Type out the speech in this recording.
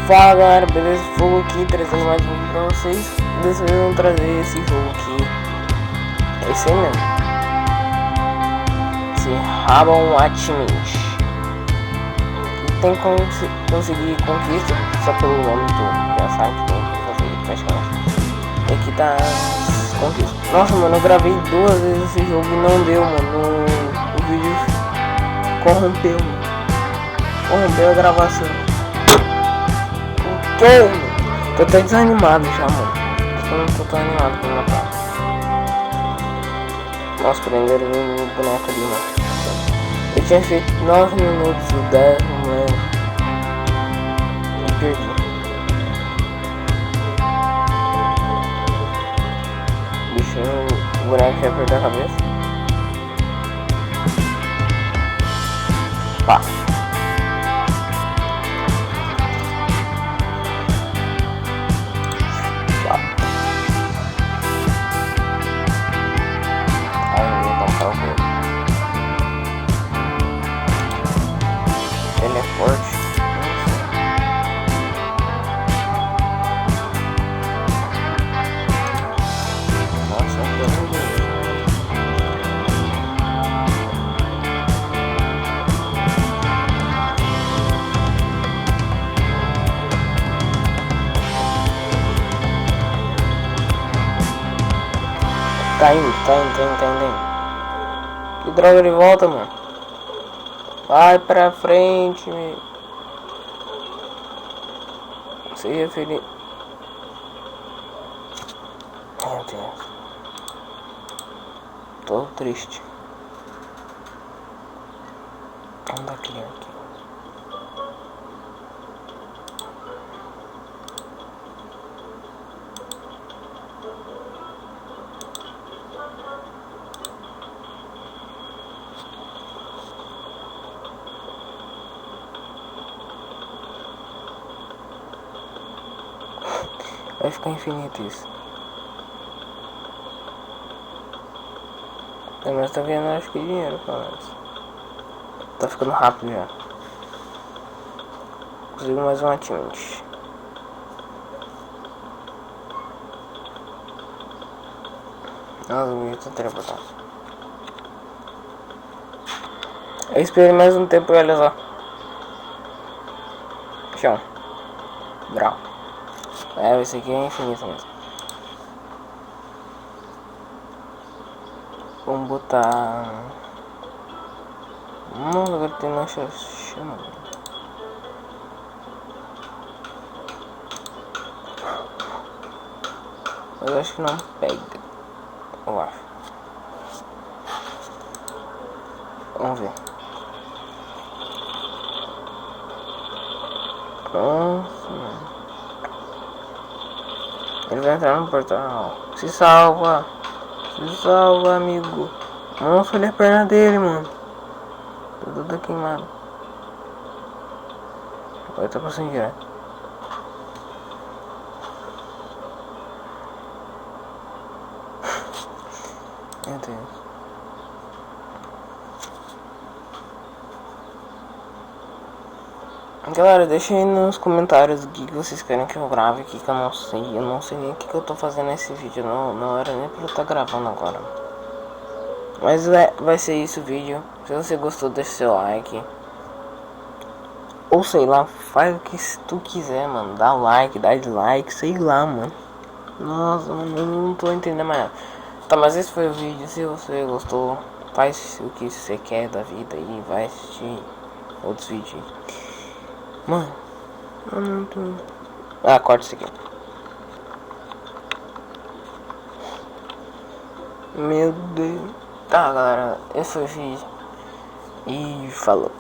Fala galera, beleza? Fogo aqui, trazendo mais um vídeo pra vocês. Dessa vez vamos trazer esse jogo aqui. É esse aí mesmo. Esse Rainbow Achievement. E tem como conseguir conquista só pelo nome do. Já sabe que tem que fazer praticamente. E aqui tá as conquistas. Nossa, mano, eu gravei 2 vezes esse jogo e não deu, mano. O vídeo corrompeu, mano. Corrompeu a gravação. Tô até desanimado já, mano. Eu não tô tão animado pra matar. Nossa, prenderam o boneco ali, mano. Eu tinha feito 9 minutos, 10, não lembro. Me perdi. Bichinho, o boneco ia perder a cabeça. Pá. Ele é forte. Nossa, eu não vi. Tá indo. Que droga, ele volta, mano. Vai pra frente, meu. Você ia ferir. Meu Deus. Tô triste. Vamos dar clear aqui. Vai ficar infinito isso. Mas tá vendo, acho que dinheiro pra nós. Tá ficando rápido já. Consigo mais um achievement. Nossa, o vídeo tá teleportado. Eu esperei mais um tempo e olha só. Chão. Brau. Esse aqui é infinito mesmo. Vamos botar. Agora tem mancha chama. Mas eu acho que não pega. Eu acho. Vamos ver. Nossa, mano. Ele vai entrar no portal. Se salva, amigo. Nossa, olha a perna dele, mano. Tá toda queimada. Agora tá passando direto. Meu Deus. Galera, deixa aí nos comentários o que vocês querem que eu grave aqui, que eu não sei nem o que eu tô fazendo nesse vídeo, não era nem pra eu estar gravando agora. Mas vai ser isso o vídeo. Se você gostou, deixa seu like. Ou sei lá, faz o que tu quiser, mano. Dá like, dá dislike, sei lá, mano. Nossa, mano, eu não tô entendendo mais nada. Tá, mas esse foi o vídeo. Se você gostou, faz o que você quer da vida e vai assistir outros vídeos aí. Mano, eu não tô... Ah, corta isso aqui. Meu Deus. Tá, galera, esse foi o vídeo. E falou.